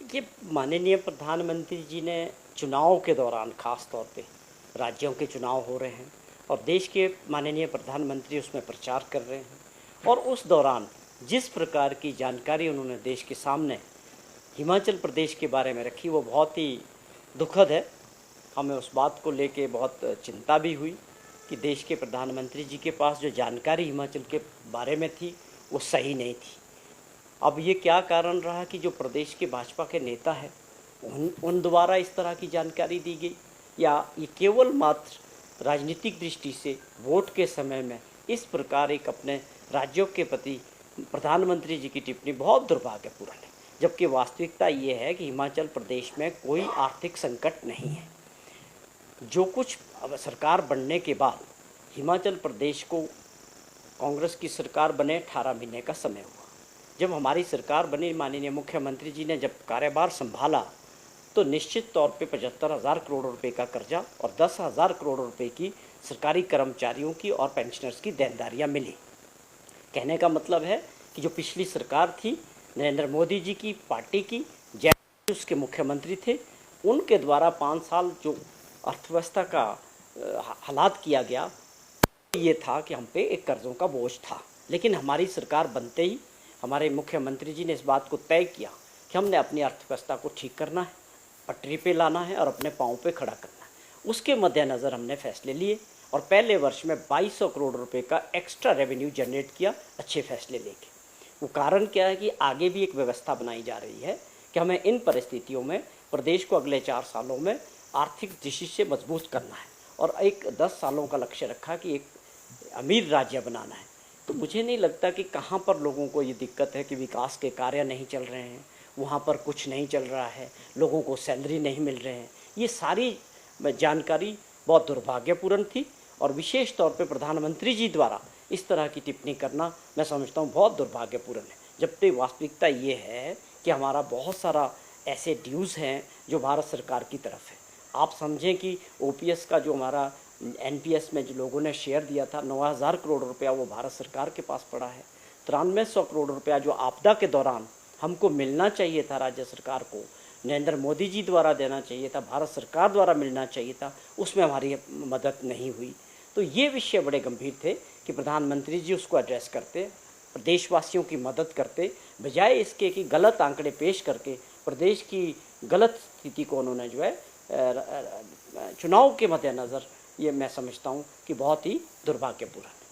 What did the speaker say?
ये माननीय प्रधानमंत्री जी ने चुनाव के दौरान ख़ास तौर पे राज्यों के चुनाव हो रहे हैं और देश के माननीय प्रधानमंत्री उसमें प्रचार कर रहे हैं और उस दौरान जिस प्रकार की जानकारी उन्होंने देश के सामने हिमाचल प्रदेश के बारे में रखी वो बहुत ही दुखद है। हमें उस बात को लेके बहुत चिंता भी हुई कि देश के प्रधानमंत्री जी के पास जो जानकारी हिमाचल के बारे में थी वो सही नहीं थी। अब ये क्या कारण रहा कि जो प्रदेश के भाजपा के नेता हैं उन द्वारा इस तरह की जानकारी दी गई, या ये केवल मात्र राजनीतिक दृष्टि से वोट के समय में इस प्रकार एक अपने राज्यों के प्रति प्रधानमंत्री जी की टिप्पणी बहुत दुर्भाग्यपूर्ण है। जबकि वास्तविकता ये है कि हिमाचल प्रदेश में कोई आर्थिक संकट नहीं है। जो कुछ अब सरकार बनने के बाद हिमाचल प्रदेश को कांग्रेस की सरकार बने 18 महीने का समय हुआ। जब हमारी सरकार बनी, माननीय मुख्यमंत्री जी ने जब कार्यभार संभाला तो निश्चित तौर पे 75,000 करोड़ रुपए का कर्जा और 10,000 करोड़ रुपए की सरकारी कर्मचारियों की और पेंशनर्स की देनदारियां मिली। कहने का मतलब है कि जो पिछली सरकार थी नरेंद्र मोदी जी की पार्टी की, जय उसके मुख्यमंत्री थे, उनके द्वारा 5 साल जो अर्थव्यवस्था का हालात किया गया ये था कि हम पे एक कर्ज़ों का बोझ था। लेकिन हमारी सरकार बनते ही हमारे मुख्यमंत्री जी ने इस बात को तय किया कि हमने अपनी अर्थव्यवस्था को ठीक करना है, पटरी पे लाना है और अपने पाँव पे खड़ा करना है। उसके मद्देनज़र हमने फैसले लिए और पहले वर्ष में 2200 करोड़ रुपए का एक्स्ट्रा रेवेन्यू जनरेट किया, अच्छे फैसले लेके। वो कारण क्या है कि आगे भी एक व्यवस्था बनाई जा रही है कि हमें इन परिस्थितियों में प्रदेश को अगले 4 सालों में आर्थिक दृष्टि से मजबूत करना है और एक 10 सालों का लक्ष्य रखा कि एक अमीर राज्य बनाना है। तो मुझे नहीं लगता कि कहाँ पर लोगों को ये दिक्कत है कि विकास के कार्य नहीं चल रहे हैं, वहाँ पर कुछ नहीं चल रहा है, लोगों को सैलरी नहीं मिल रहे हैं। ये सारी जानकारी बहुत दुर्भाग्यपूर्ण थी और विशेष तौर पे प्रधानमंत्री जी द्वारा इस तरह की टिप्पणी करना मैं समझता हूँ बहुत दुर्भाग्यपूर्ण है। जबकि वास्तविकता ये है कि हमारा बहुत सारा ऐसे ड्यूज़ हैं जो भारत सरकार की तरफ है। आप समझें कि ओपीएस का जो हमारा एनपीएस में जो लोगों ने शेयर दिया था 9,000 करोड़ रुपया वो भारत सरकार के पास पड़ा है। 9300 करोड़ रुपया जो आपदा के दौरान हमको मिलना चाहिए था, राज्य सरकार को नरेंद्र मोदी जी द्वारा देना चाहिए था, भारत सरकार द्वारा मिलना चाहिए था, उसमें हमारी मदद नहीं हुई। तो ये विषय बड़े गंभीर थे कि प्रधानमंत्री जी उसको एड्रेस करते, प्रदेशवासियों की मदद करते, बजाय इसके कि गलत आंकड़े पेश करके प्रदेश की गलत स्थिति को उन्होंने जो है चुनाव के मद्देनज़र ये मैं समझता हूँ कि बहुत ही दुर्भाग्यपूर्ण है।